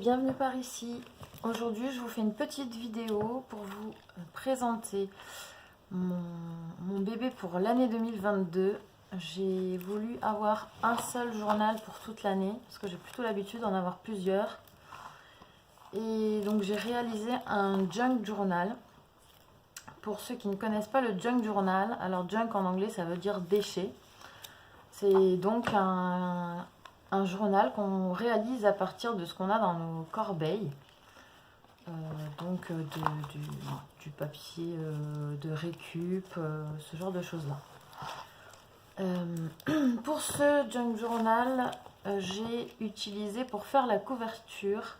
bienvenue par ici. Aujourd'hui, je vous fais une petite vidéo pour vous présenter mon bébé pour l'année 2022. J'ai voulu avoir un seul journal pour toute l'année parce que j'ai plutôt l'habitude d'en avoir plusieurs. Et donc j'ai réalisé un junk journal. Pour ceux qui ne connaissent pas le junk journal, alors junk en anglais ça veut dire déchet. C'est donc un journal qu'on réalise à partir de ce qu'on a dans nos corbeilles. Du papier de récup, ce genre de choses là. Pour ce junk journal, j'ai utilisé pour faire la couverture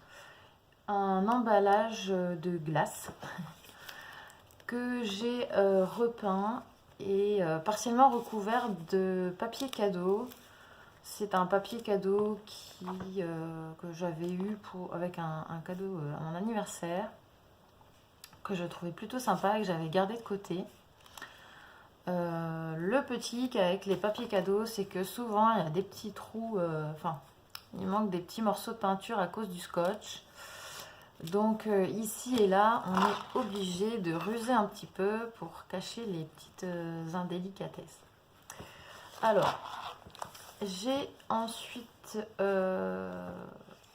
un emballage de glace que j'ai repeint et partiellement recouvert de papier cadeau. C'est un papier cadeau que j'avais eu avec un cadeau à mon anniversaire, que je trouvais plutôt sympa et que j'avais gardé de côté. Le petit avec les papiers cadeaux, c'est que souvent il y a des petits trous, il manque des petits morceaux de peinture à cause du scotch. Donc ici et là, on est obligé de ruser un petit peu pour cacher les petites indélicatesses. Alors, j'ai ensuite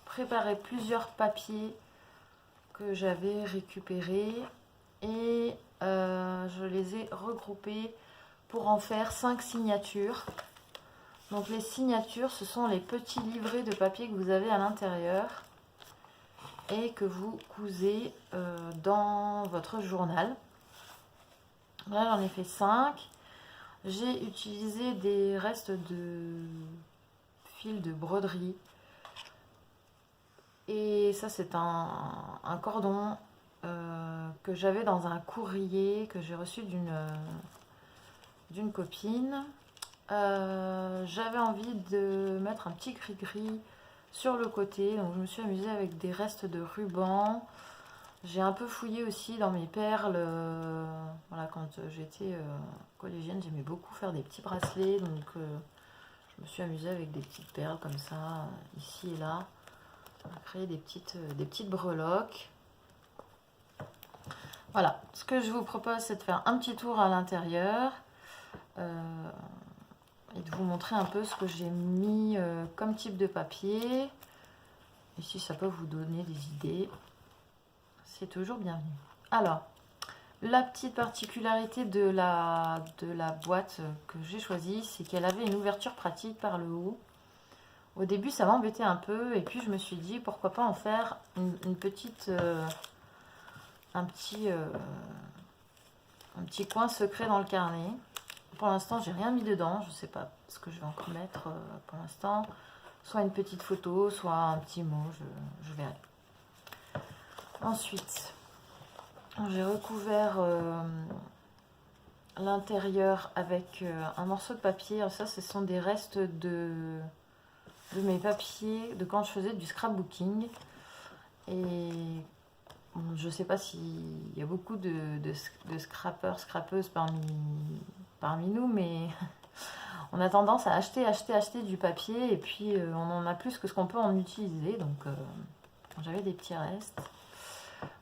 préparé plusieurs papiers que j'avais récupérés et je les ai regroupés pour en faire 5 signatures. Donc les signatures, ce sont les petits livrets de papier que vous avez à l'intérieur et que vous cousez dans votre journal. Là, j'en ai fait 5. J'ai utilisé des restes de fil de broderie. Et ça, c'est un cordon que j'avais dans un courrier que j'ai reçu d'une copine. J'avais envie de mettre un petit gris-gris sur le côté. Donc, je me suis amusée avec des restes de ruban. J'ai un peu fouillé aussi dans mes perles. Voilà, quand j'étais collégienne, j'aimais beaucoup faire des petits bracelets. Donc, je me suis amusée avec des petites perles comme ça, ici et là. On a créé des petites breloques. Voilà, ce que je vous propose, c'est de faire un petit tour à l'intérieur et de vous montrer un peu ce que j'ai mis comme type de papier. Et si ça peut vous donner des idées, c'est toujours bienvenu. Alors, la petite particularité de la boîte que j'ai choisie, c'est qu'elle avait une ouverture pratique par le haut. Au début, ça m'embêtait un peu, et puis je me suis dit, pourquoi pas en faire une petite, un petit coin secret dans le carnet. Pour l'instant, j'ai rien mis dedans, je ne sais pas ce que je vais encore mettre pour l'instant. Soit une petite photo, soit un petit mot, je verrai. Ensuite, j'ai recouvert l'intérieur avec un morceau de papier. Alors ça, ce sont des restes de mes papiers de quand je faisais du scrapbooking. Et bon, je ne sais pas s'il y a beaucoup de scrappeurs, scrappeuses parmi nous, mais on a tendance à acheter du papier et puis on en a plus que ce qu'on peut en utiliser. Donc j'avais des petits restes.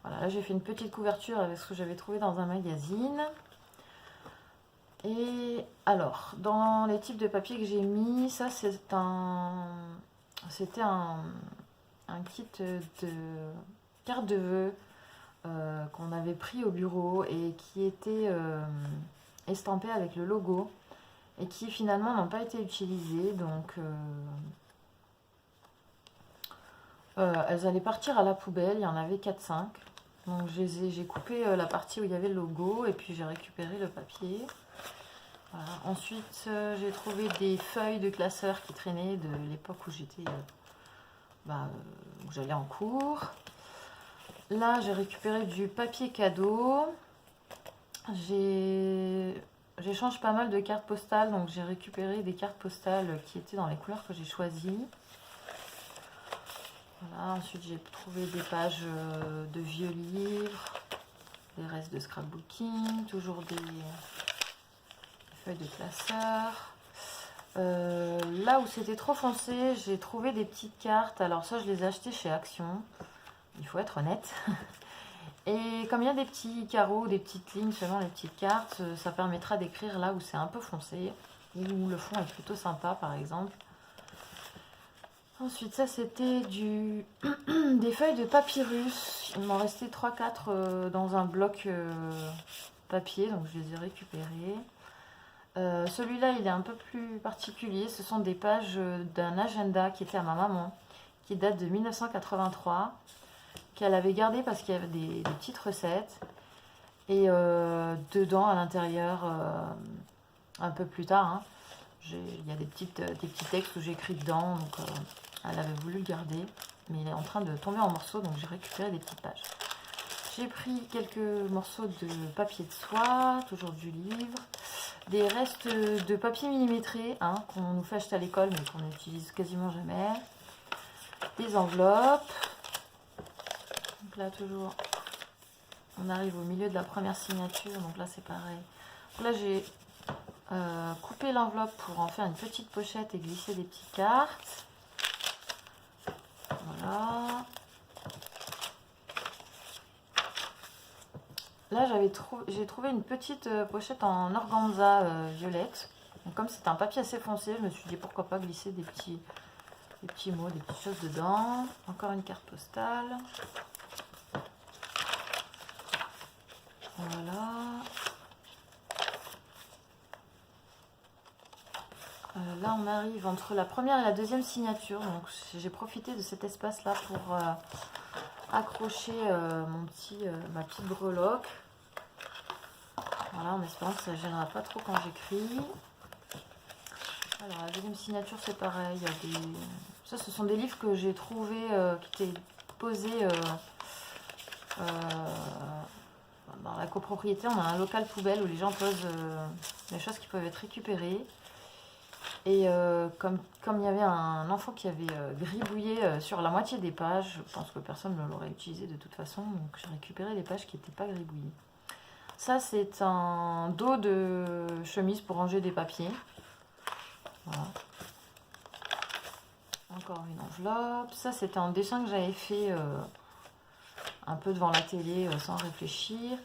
Voilà, là j'ai fait une petite couverture avec ce que j'avais trouvé dans un magazine. Et alors, dans les types de papier que j'ai mis, ça c'était un kit de carte de vœux qu'on avait pris au bureau et qui était estampé avec le logo et qui finalement n'ont pas été utilisées. Donc elles allaient partir à la poubelle, il y en avait 4-5. Donc j'ai coupé la partie où il y avait le logo et puis j'ai récupéré le papier. Voilà. Ensuite, j'ai trouvé des feuilles de classeur qui traînaient de l'époque où j'étais, où j'allais en cours. Là, j'ai récupéré du papier cadeau. J'échange pas mal de cartes postales, donc j'ai récupéré des cartes postales qui étaient dans les couleurs que j'ai choisies. Voilà. Ensuite, j'ai trouvé des pages de vieux livres, des restes de scrapbooking, toujours des feuilles de classeur. Là où c'était trop foncé, j'ai trouvé des petites cartes. Alors ça, je les ai achetées chez Action. Il faut être honnête. Et comme il y a des petits carreaux, des petites lignes selon les petites cartes, ça permettra d'écrire là où c'est un peu foncé, où le fond est plutôt sympa par exemple. Ensuite, ça c'était des feuilles de papyrus. Il m'en restait 3-4 dans un bloc papier, donc je les ai récupérées. Celui-là, il est un peu plus particulier. Ce sont des pages d'un agenda qui était à ma maman, qui date de 1983, qu'elle avait gardé parce qu'il y avait des petites recettes. Et dedans, à l'intérieur, un peu plus tard, hein, il y a des petits textes où j'écris dedans. Donc, elle avait voulu le garder, mais il est en train de tomber en morceaux, donc j'ai récupéré des petites pages. J'ai pris quelques morceaux de papier de soie, toujours du livre, des restes de papier millimétré, hein, qu'on nous fait acheter à l'école, mais qu'on n'utilise quasiment jamais, des enveloppes. Donc là, toujours, on arrive au milieu de la première signature, donc là, c'est pareil. Donc là, j'ai coupé l'enveloppe pour en faire une petite pochette et glisser des petites cartes. Voilà. Là, j'ai trouvé une petite pochette en organza violette. Donc, comme c'est un papier assez foncé, je me suis dit pourquoi pas glisser des petits mots, des petites choses dedans. Encore une carte postale. Voilà. Là, on arrive entre la première et la deuxième signature. Donc, j'ai profité de cet espace-là pour accrocher ma petite breloque. Voilà, en espérant que ça ne gênera pas trop quand j'écris. Alors, la deuxième signature, c'est pareil. Ça, ce sont des livres que j'ai trouvés qui étaient posés dans la copropriété. On a un local poubelle où les gens posent des choses qui peuvent être récupérées. Et comme il y avait un enfant qui avait gribouillé sur la moitié des pages, je pense que personne ne l'aurait utilisé de toute façon. Donc, j'ai récupéré les pages qui n'étaient pas gribouillées. Ça, c'est un dos de chemise pour ranger des papiers. Voilà. Encore une enveloppe. Ça, c'était un dessin que j'avais fait un peu devant la télé sans réfléchir.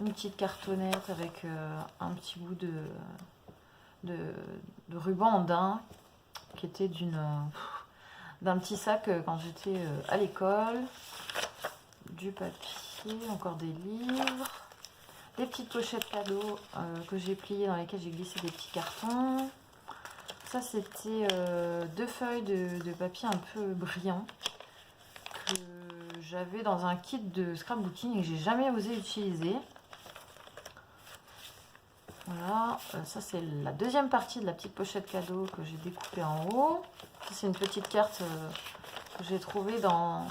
Une petite cartonnette avec un petit bout de ruban en daim qui était d'un petit sac quand j'étais à l'école. Du papier, encore des livres. Des petites pochettes cadeaux que j'ai pliées dans lesquelles j'ai glissé des petits cartons. Ça, c'était 2 feuilles de papier un peu brillant que j'avais dans un kit de scrapbooking et que j'ai jamais osé utiliser. Voilà, ça c'est la deuxième partie de la petite pochette cadeau que j'ai découpée en haut. Ça, c'est une petite carte que j'ai trouvée dans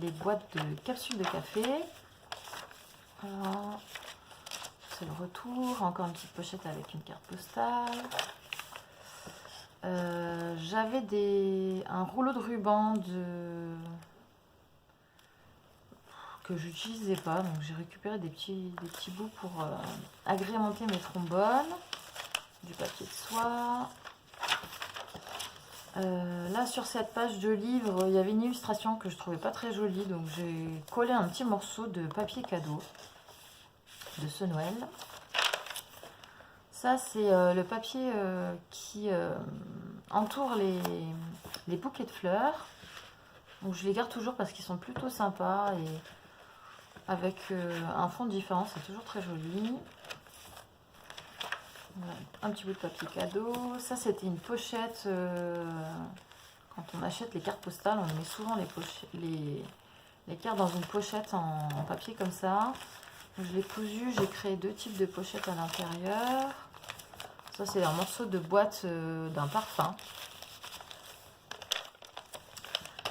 les boîtes de capsules de café. Voilà. C'est le retour, encore une petite pochette avec une carte postale. J'avais un rouleau de ruban que j'utilisais pas, donc j'ai récupéré des petits bouts pour agrémenter mes trombones, du papier de soie. Là sur cette page de livre, il y avait une illustration que je trouvais pas très jolie, donc j'ai collé un petit morceau de papier cadeau de ce Noël. Ça, c'est le papier qui entoure les bouquets de fleurs. Donc, je les garde toujours parce qu'ils sont plutôt sympas et avec un fond différent, c'est toujours très joli. Voilà, un petit bout de papier cadeau. Ça, c'était une pochette. Quand on achète les cartes postales, on met souvent les cartes dans une pochette en papier comme ça. Je l'ai cousu, j'ai créé 2 types de pochettes à l'intérieur. Ça, c'est un morceau de boîte d'un parfum.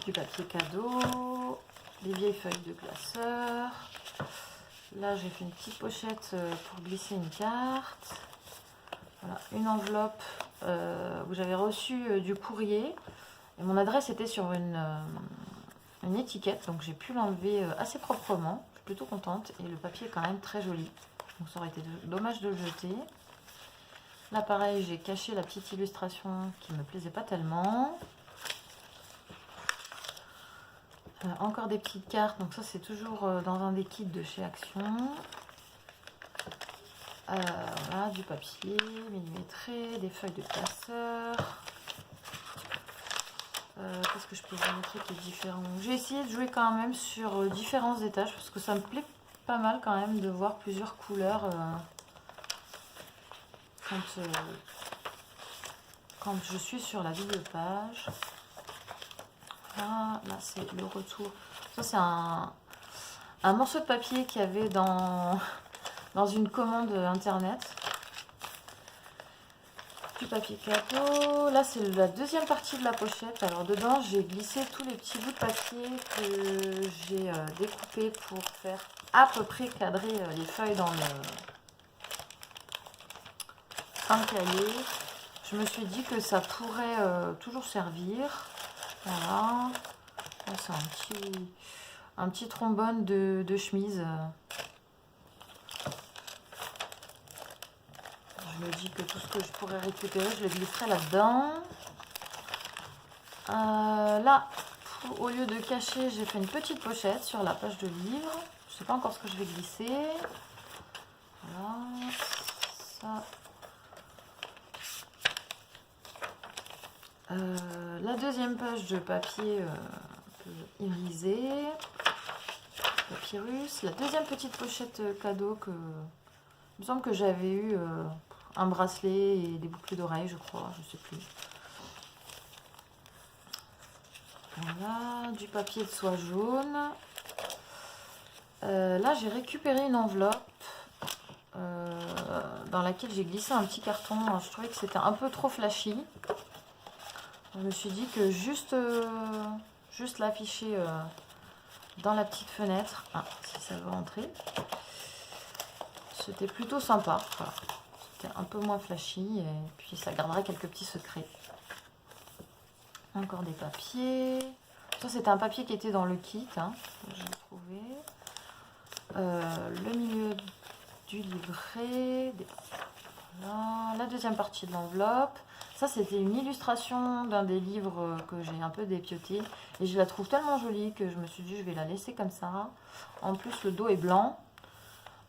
Du papier cadeau, des vieilles feuilles de classeur. Là, j'ai fait une petite pochette pour glisser une carte. Voilà, une enveloppe où j'avais reçu du courrier. Et mon adresse était sur une étiquette, donc j'ai pu l'enlever assez proprement. Je suis plutôt contente et le papier est quand même très joli. Donc ça aurait été dommage de le jeter. Là pareil, j'ai caché la petite illustration qui me plaisait pas tellement. Encore des petites cartes, donc ça c'est toujours dans un des kits de chez Action. Voilà, du papier millimétré, des feuilles de classeur. Qu'est-ce que je peux vous montrer qui est différent? J'ai essayé de jouer quand même sur différents étages parce que ça me plaît pas mal quand même de voir plusieurs couleurs quand je suis sur la double page. Là c'est le retour. Ça c'est un morceau de papier qu'il y avait dans une commande internet. Du papier cadeau. Là c'est la deuxième partie de la pochette. Alors dedans j'ai glissé tous les petits bouts de papier que j'ai découpés pour faire à peu près cadrer les feuilles dans le cahier. Je me suis dit que ça pourrait toujours servir. Voilà. Là c'est un petit trombone de chemise. Je me dis que tout ce que je pourrais récupérer, je le glisserai là-dedans. Là, au lieu de cacher, j'ai fait une petite pochette sur la page de livre. Je ne sais pas encore ce que je vais glisser. Voilà. Ça. La deuxième page de papier un peu irisé. Papyrus. La deuxième petite pochette cadeau que... Il me semble que j'avais eu... un bracelet et des boucles d'oreilles, je crois, je sais plus. Voilà, du papier de soie jaune. Là, j'ai récupéré une enveloppe dans laquelle j'ai glissé un petit carton. Je trouvais que c'était un peu trop flashy. Je me suis dit que juste l'afficher dans la petite fenêtre, si ça veut rentrer, c'était plutôt sympa. Voilà. Un peu moins flashy et puis ça garderait quelques petits secrets. Encore des papiers. Ça c'était un papier qui était dans le kit que j'ai trouvé. Le milieu du livret. Voilà. La deuxième partie de l'enveloppe. Ça c'était une illustration d'un des livres que j'ai un peu dépioté et je la trouve tellement jolie que je me suis dit je vais la laisser comme ça. En plus le dos est blanc.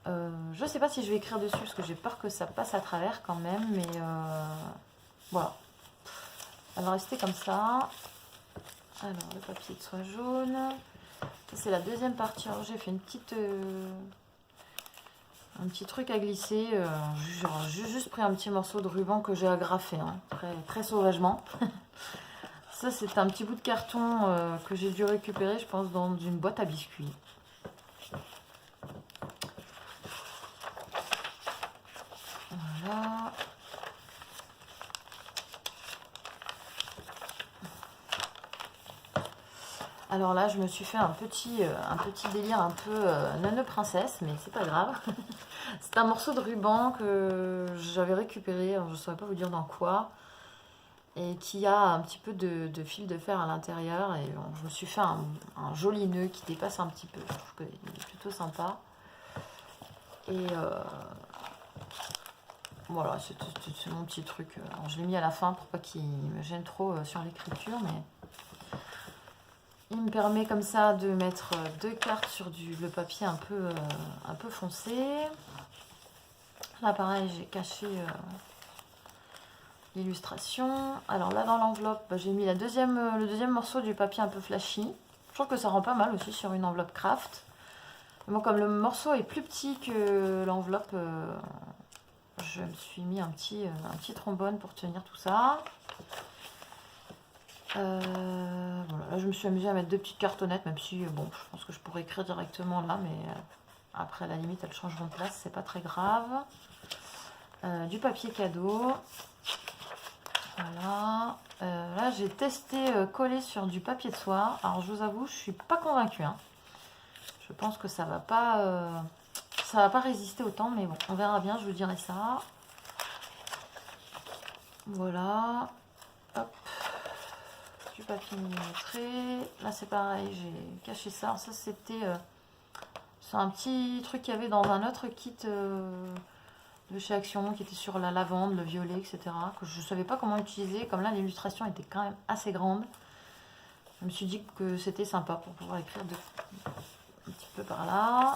Je ne sais pas si je vais écrire dessus parce que j'ai peur que ça passe à travers quand même, mais voilà. Elle va rester comme ça. Alors le papier de soie jaune. C'est la deuxième partie. Alors j'ai fait une petite, un petit truc à glisser. J'ai juste pris un petit morceau de ruban que j'ai agrafé, très, très sauvagement. Ça c'est un petit bout de carton que j'ai dû récupérer, je pense, dans une boîte à biscuits. Voilà. Alors là, je me suis fait un petit délire un peu nano princesse, mais c'est pas grave. C'est un morceau de ruban que j'avais récupéré, je ne saurais pas vous dire dans quoi, et qui a un petit peu de fil de fer à l'intérieur. Et je me suis fait un joli nœud qui dépasse un petit peu. Je trouve qu'il est plutôt sympa. Et voilà, c'est mon petit truc. Alors, je l'ai mis à la fin pour pas qu'il me gêne trop sur l'écriture, mais il me permet comme ça de mettre deux cartes sur le papier un peu foncé. Là pareil, j'ai caché l'illustration. Alors là dans l'enveloppe, j'ai mis le deuxième morceau du papier un peu flashy. Je trouve que ça rend pas mal aussi sur une enveloppe craft. Mais bon, comme le morceau est plus petit que l'enveloppe, je me suis mis un petit trombone pour tenir tout ça. Voilà, là je me suis amusée à mettre deux petites cartonnettes, même si bon, je pense que je pourrais écrire directement là, mais après à la limite elles changeront de place, c'est pas très grave. Du papier cadeau. Voilà. Là j'ai testé coller sur du papier de soie. Alors je vous avoue, je suis pas convaincue. Je pense que ça va pas résister autant, mais bon, on verra bien, je vous dirai ça. Voilà. Hop. Du papier millimétré. Là c'est pareil, j'ai caché ça. Alors, ça c'était c'est un petit truc qu'il y avait dans un autre kit de chez Action qui était sur la lavande, le violet, etc. Que je ne savais pas comment utiliser. Comme là, l'illustration était quand même assez grande. Je me suis dit que c'était sympa pour pouvoir écrire un petit peu par là.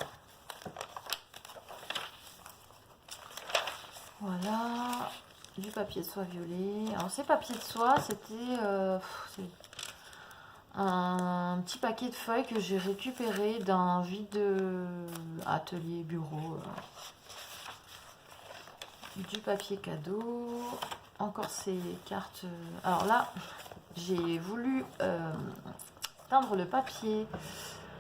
Voilà. Du papier de soie violet. Alors ces papiers de soie, c'était un petit paquet de feuilles que j'ai récupéré d'un vide atelier bureau. Du papier cadeau. Encore ces cartes. Alors là, j'ai voulu teindre le papier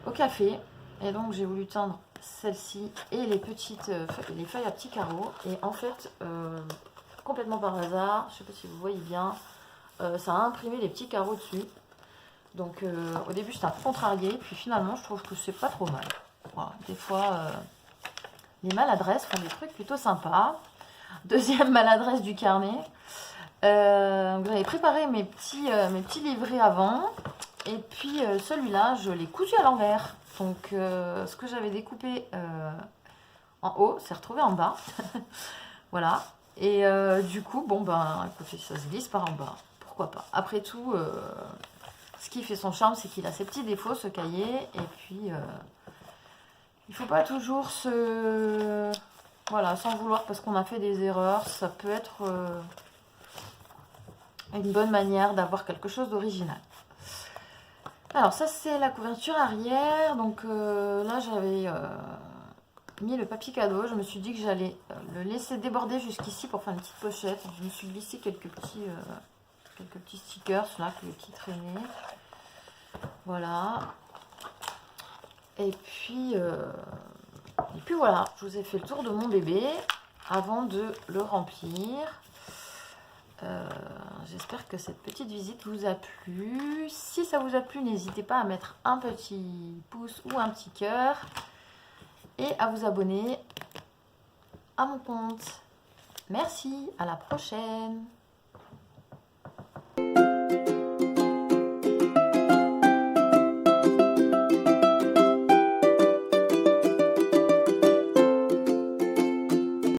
au café. Et donc j'ai voulu teindre celle-ci et les petites les feuilles à petits carreaux. Et en fait, complètement par hasard, je ne sais pas si vous voyez bien, ça a imprimé les petits carreaux dessus. Donc au début j'étais un peu contrariée, puis finalement je trouve que c'est pas trop mal. Voilà, des fois les maladresses font des trucs plutôt sympas. Deuxième maladresse du carnet. J'avais préparé mes petits livrets avant. Et puis celui-là, je l'ai cousu à l'envers. Donc ce que j'avais découpé en haut, s'est retrouvé en bas. Voilà. Et du coup, bon ben écoutez, ça se glisse par en bas. Pourquoi pas. Après tout, ce qui fait son charme, c'est qu'il a ses petits défauts, ce cahier. Et puis, il faut pas toujours se... Voilà, sans vouloir parce qu'on a fait des erreurs. Ça peut être une bonne manière d'avoir quelque chose d'original. Alors ça c'est la couverture arrière. Donc là j'avais mis le papier cadeau. Je me suis dit que j'allais le laisser déborder jusqu'ici pour faire une petite pochette. Je me suis glissé quelques petits stickers là qui traînaient. Voilà. Et puis voilà, je vous ai fait le tour de mon bébé avant de le remplir. J'espère que cette petite visite vous a plu. Si ça vous a plu, n'hésitez pas à mettre un petit pouce ou un petit cœur et à vous abonner à mon compte. Merci, à la prochaine.